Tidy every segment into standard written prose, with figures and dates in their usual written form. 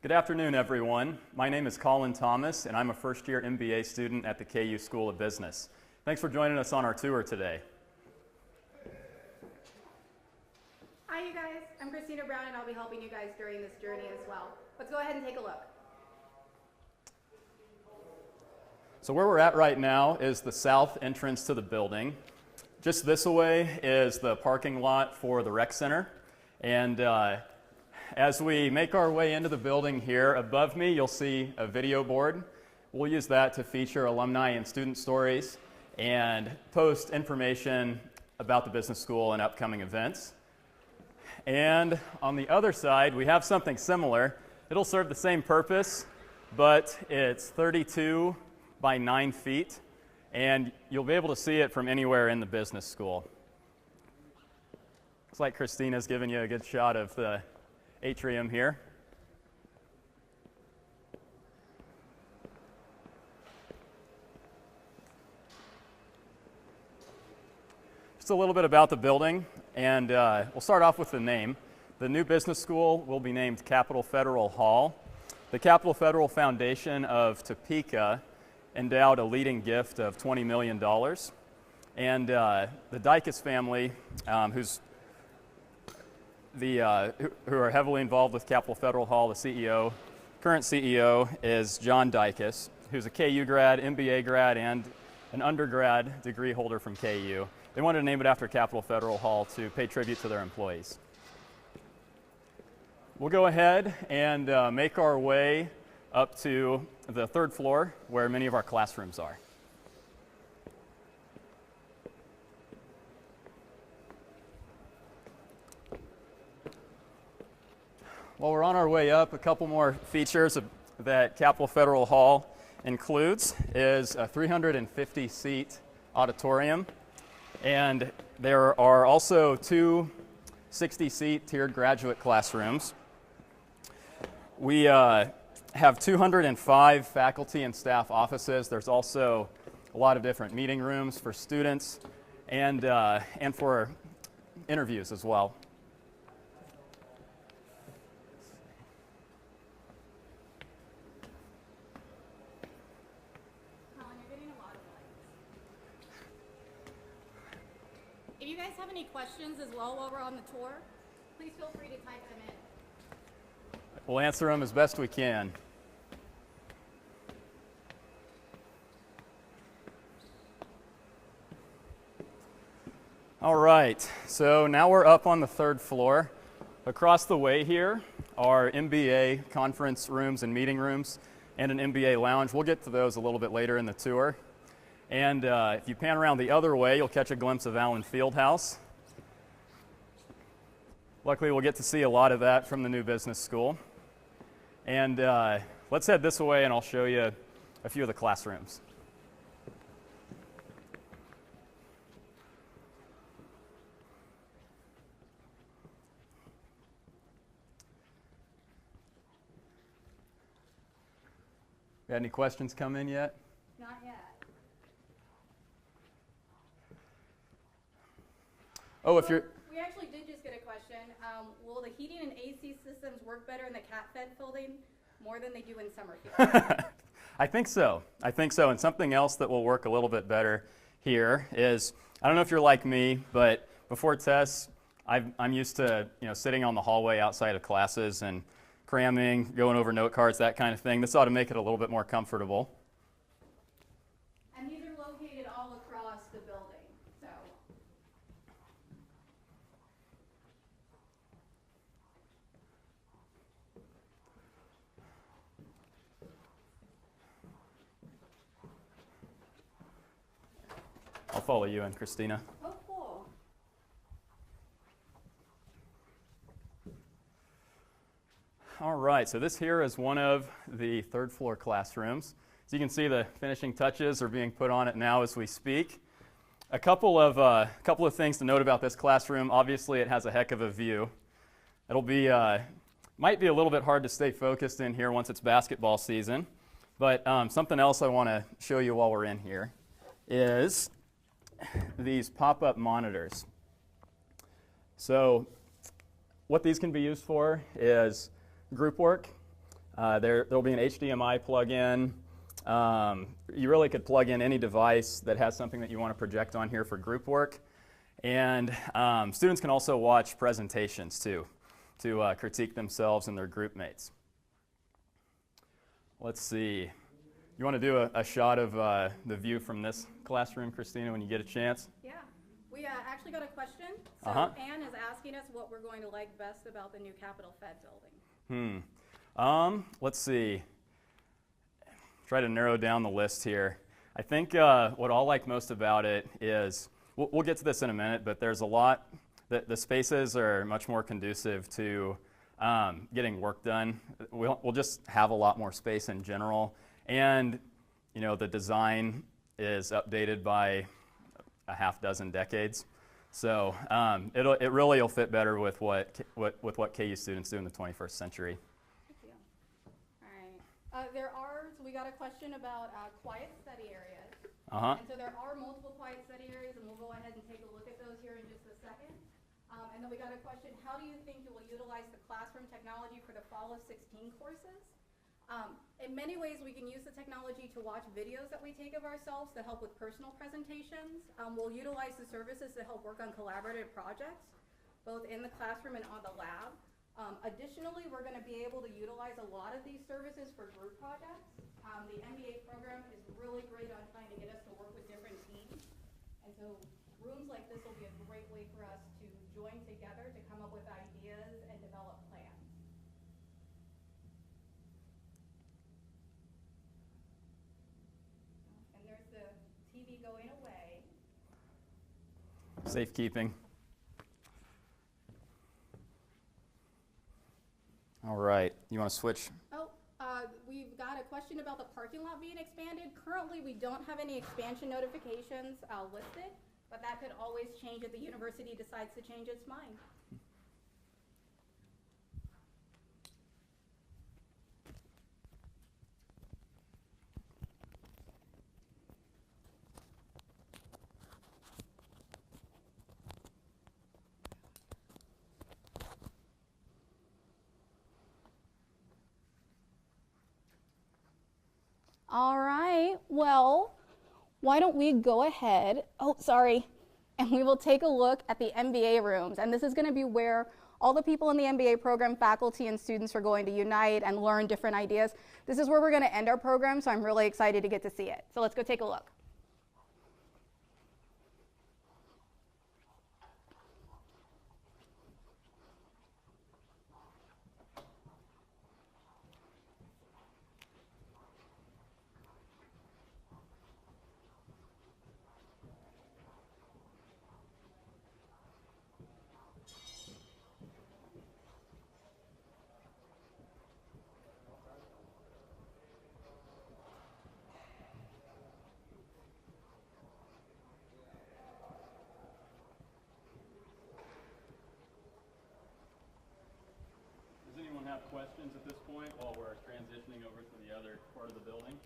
Good afternoon, everyone. My name is Colin Thomas, and I'm a first-year MBA student at the KU School of Business. Thanks for joining us on our tour today. Hi, you guys. I'm Cristina Brown, and I'll be helping you guys during this journey as well. Let's go ahead and take a look. So where we're at right now is the south entrance to the building. Just this way is the parking lot for the rec center. And as we make our way into the building here, above me you'll see a video board. We'll use that to feature alumni and student stories and post information about the business school and upcoming events. And on the other side, we have something similar. It'll serve the same purpose, but it's 32 by 9 feet, and you'll be able to see it from anywhere in the business school. Looks like Christina's giving you a good shot of the atrium here. Just a little bit about the building, and we'll start off with the name. The new business school will be named Capital Federal Hall. The Capital Federal Foundation of Topeka endowed a leading gift of $20 million. And the Dicus family, who are heavily involved with Capital Federal Hall, the CEO, current CEO is John Dicus, who's a KU grad, MBA grad, and an undergrad degree holder from KU. They wanted to name it after Capital Federal Hall to pay tribute to their employees. We'll go ahead and make our way up to the third floor where many of our classrooms are. While we're on our way up, a couple more features that Capital Federal Hall includes is a 350-seat auditorium, and there are also two 60-seat tiered graduate classrooms. We have 205 faculty and staff offices. There's also a lot of different meeting rooms for students and for interviews as well. Colin, you're getting a lot of likes. If you guys have any questions as well while we're on the tour, please feel free to type them in. We'll answer them as best we can. All right, so now we're up on the third floor. Across the way here are MBA conference rooms and meeting rooms and an MBA lounge. We'll get to those a little bit later in the tour. And if you pan around the other way, you'll catch a glimpse of Allen Fieldhouse. Luckily, we'll get to see a lot of that from the new business school. And let's head this way and I'll show you a few of the classrooms. Got any questions come in yet? Not yet. Oh, if you're... We actually did just get a question. Will the heating and AC systems work better in the cat-fed building more than they do in Summerfield? I think so. I think so. And something else that will work a little bit better here is, I don't know if you're like me, but before tests, I'm used to sitting on the hallway outside of classes and cramming, going over note cards, that kind of thing. This ought to make it a little bit more comfortable. And these are located all across the building, so. I'll follow you in, Cristina. Oh, cool. All right, so this here is one of the third floor classrooms. So you can see the finishing touches are being put on it now as we speak. A couple of things to note about this classroom. Obviously, it has a heck of a view. It'll be might be a little bit hard to stay focused in here once it's basketball season. But something else I want to show you while we're in here is these pop-up monitors. So what these can be used for is group work. There'll be an HDMI plug-in. You really could plug in any device that has something that you want to project on here for group work. And students can also watch presentations too, to critique themselves and their group mates. Let's see. You want to do a shot of the view from this classroom, Cristina, when you get a chance? Yeah. We actually got a question. So Anne is asking us what we're going to like best about the new Capitol Fed building. Let's see. Try to narrow down the list here. I think what I'll like most about it is, we'll get to this in a minute, but there's a lot, the spaces are much more conducive to getting work done. We'll just have a lot more space in general. And, you know, the design is updated by a half dozen decades. So it really will fit better with what KU students do in the 21st century. Good deal. All right. So we got a question about quiet study areas. And so there are multiple quiet study areas, and we'll go ahead and take a look at those here in just a second. And then we got a question, how do you think you will utilize the classroom technology for the fall of 16 courses? In many ways, we can use the technology to watch videos that we take of ourselves to help with personal presentations. We'll utilize the services to help work on collaborative projects, both in the classroom and on the lab. Additionally, we're going to be able to utilize a lot of these services for group projects. The MBA program is really great on trying to get us to work with different teams. And so rooms like this will be a great way for us to join together to come up with ideas and develop plans. And there's the TV going away. Safekeeping. All right, you want to switch? We've got a question about the parking lot being expanded. Currently, we don't have any expansion notifications listed, but that could always change if the university decides to change its mind. All right, well, why don't we go ahead, and we will take a look at the MBA rooms. And this is going to be where all the people in the MBA program, faculty and students, are going to unite and learn different ideas. This is where we're going to end our program, so I'm really excited to get to see it. So let's go take a look. Have questions at this point while we're transitioning over to the other part of the building?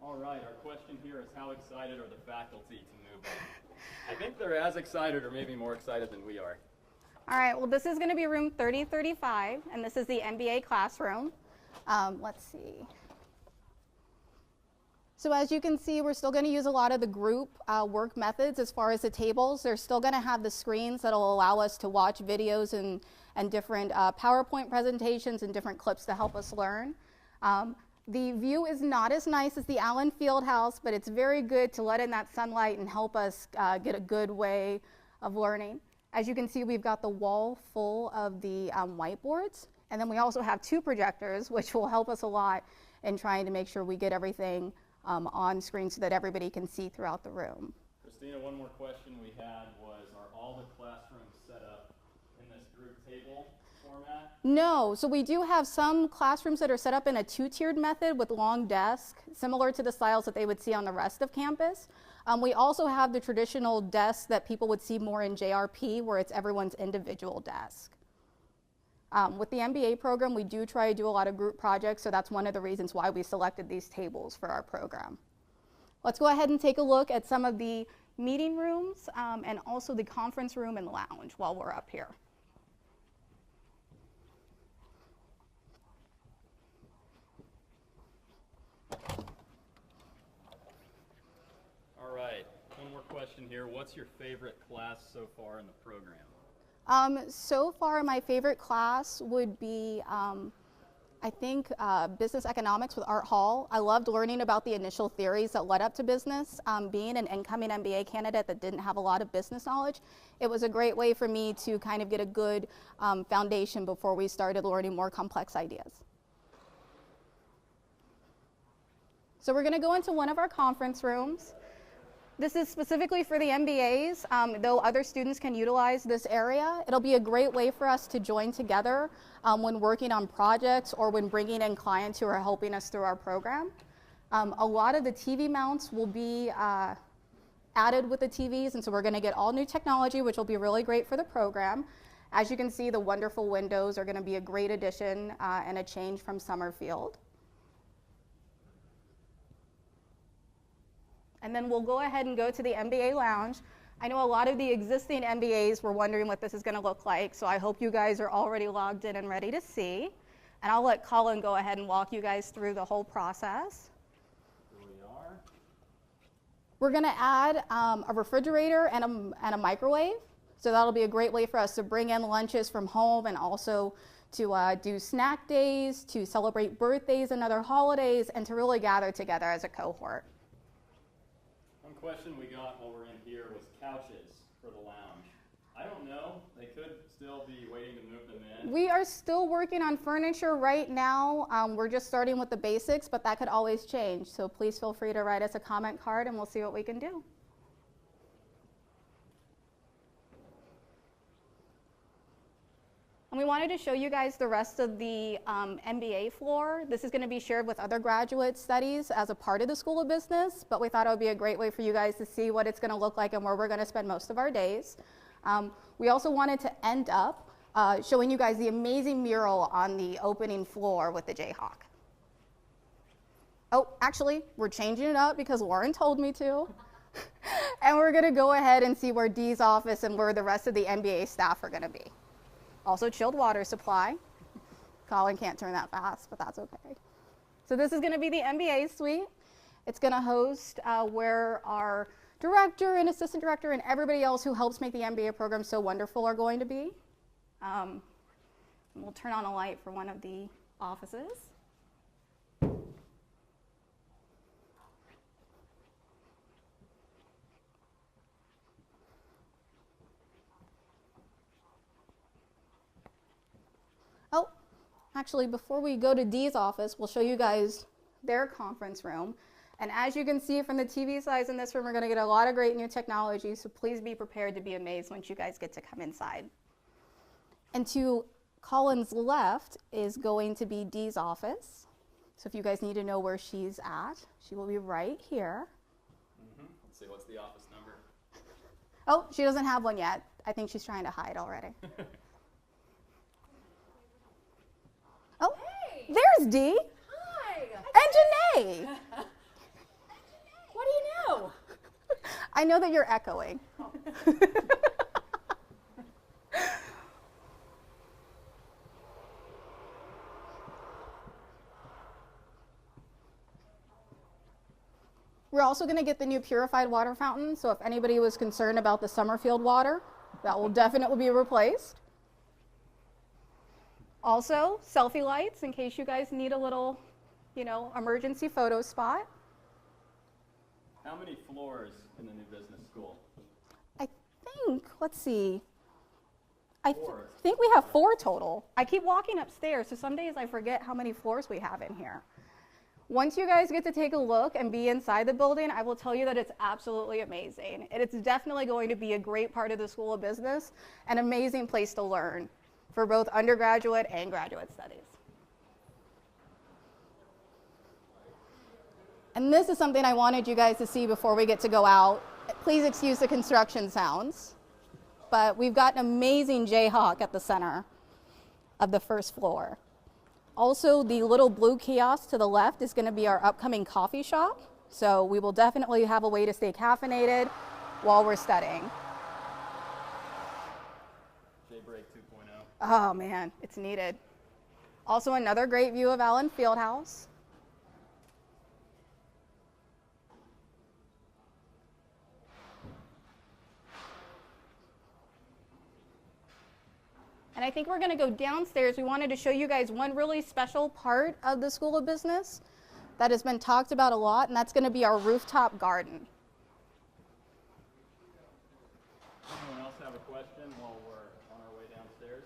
All right, our question here is, how excited are the faculty to move on? I think they're as excited or maybe more excited than we are. All right, well, this is going to be room 3035, and this is the MBA classroom. Let's see. So as you can see, we're still going to use a lot of the group work methods as far as the tables. They're still going to have the screens that will allow us to watch videos and different PowerPoint presentations and different clips to help us learn. The view is not as nice as the Allen Fieldhouse, but it's very good to let in that sunlight and help us get a good way of learning. As you can see, we've got the wall full of the whiteboards, and then we also have 2 projectors, which will help us a lot in trying to make sure we get everything on screen so that everybody can see throughout the room. Cristina, one more question we had was, are all the classrooms set up in this group table format? No, so we do have some classrooms that are set up in a 2-tiered method with long desks, similar to the styles that they would see on the rest of campus. We also have the traditional desks that people would see more in JRP, where it's everyone's individual desk. With the MBA program, we do try to do a lot of group projects, so that's one of the reasons why we selected these tables for our program. Let's go ahead and take a look at some of the meeting rooms and also the conference room and lounge while we're up here. right. One more question here. What's your favorite class so far in the program? So far, my favorite class would be, I think, business economics with Art Hall. I loved learning about the initial theories that led up to business. Being an incoming MBA candidate that didn't have a lot of business knowledge, it was a great way for me to kind of get a good foundation before we started learning more complex ideas. So we're going to go into one of our conference rooms. This is specifically for the MBAs, though other students can utilize this area. It'll be a great way for us to join together when working on projects or when bringing in clients who are helping us through our program. A lot of the TV mounts will be added with the TVs, and so we're going to get all new technology, which will be really great for the program. As you can see, the wonderful windows are going to be a great addition and a change from Summerfield. And then we'll go ahead and go to the MBA lounge. I know a lot of the existing MBAs were wondering what this is going to look like, so I hope you guys are already logged in and ready to see. And I'll let Colin go ahead and walk you guys through the whole process. Here we are. We're going to add a refrigerator and a microwave. So that'll be a great way for us to bring in lunches from home and also to do snack days, to celebrate birthdays and other holidays, and to really gather together as a cohort. One question we got while we're in here was couches for the lounge. I don't know. They could still be waiting to move them in. We are still working on furniture right now. We're just starting with the basics, but that could always change. So please feel free to write us a comment card and we'll see what we can do. And we wanted to show you guys the rest of the MBA floor. This is going to be shared with other graduate studies as a part of the School of Business, but we thought it would be a great way for you guys to see what it's going to look like and where we're going to spend most of our days. We also wanted to end up showing you guys the amazing mural on the opening floor with the Jayhawk. Oh, actually, we're changing it up because Lauren told me to. And we're going to go ahead and see where Dee's office and where the rest of the MBA staff are going to be. Also chilled water supply. Colin can't turn that fast, but that's okay. So this is going to be the MBA suite. It's going to host where our director and assistant director and everybody else who helps make the MBA program so wonderful are going to be. We'll turn on a light for one of the offices. Oh, actually, before we go to Dee's office, we'll show you guys their conference room. And as you can see from the TV size in this room, we're going to get a lot of great new technology, so please be prepared to be amazed once you guys get to come inside. And to Colin's left is going to be Dee's office. So if you guys need to know where she's at, she will be right here. Let's see, what's the office number? Oh, she doesn't have one yet. I think she's trying to hide already. Oh, hey. There's Dee. Hi. And Janae. What do you know? I know that you're echoing. Oh. We're also going to get the new purified water fountain, so if anybody was concerned about the Summerfield water, that will definitely be replaced. Also, selfie lights in case you guys need a little, emergency photo spot. How many floors in the new business school? I think, let's see. I Four. think we have 4 total. I keep walking upstairs, so some days I forget how many floors we have in here. Once you guys get to take a look and be inside the building, I will tell you that it's absolutely amazing. And it's definitely going to be a great part of the School of Business, an amazing place to learn for both undergraduate and graduate studies. And this is something I wanted you guys to see before we get to go out. Please excuse the construction sounds, but we've got an amazing Jayhawk at the center of the first floor. Also, the little blue kiosk to the left is going to be our upcoming coffee shop, so we will definitely have a way to stay caffeinated while we're studying. J-Break 2.0. Oh man, it's needed. Also, another great view of Allen Fieldhouse. And I think we're going to go downstairs. We wanted to show you guys one really special part of the School of Business that has been talked about a lot, and that's going to be our rooftop garden. Anyone else have a question while we're on our way downstairs?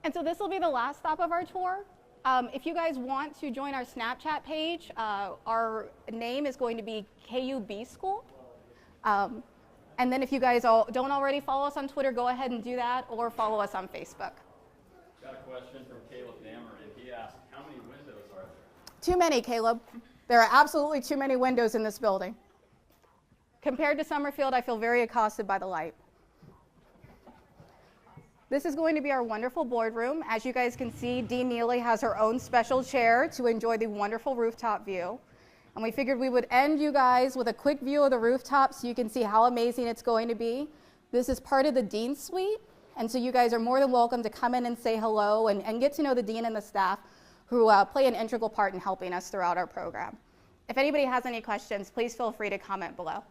And so this will be the last stop of our tour. If you guys want to join our Snapchat page, our name is going to be KUB School. And then if you guys don't already follow us on Twitter, go ahead and do that, or follow us on Facebook. Got a question from Caleb Dameron. He asked, how many windows are there? Too many, Caleb. There are absolutely too many windows in this building. Compared to Summerfield, I feel very accosted by the light. This is going to be our wonderful boardroom. As you guys can see, Dean Neely has her own special chair to enjoy the wonderful rooftop view. And we figured we would end you guys with a quick view of the rooftop so you can see how amazing it's going to be. This is part of the Dean's Suite, and so you guys are more than welcome to come in and say hello and get to know the Dean and the staff who play an integral part in helping us throughout our program. If anybody has any questions, please feel free to comment below.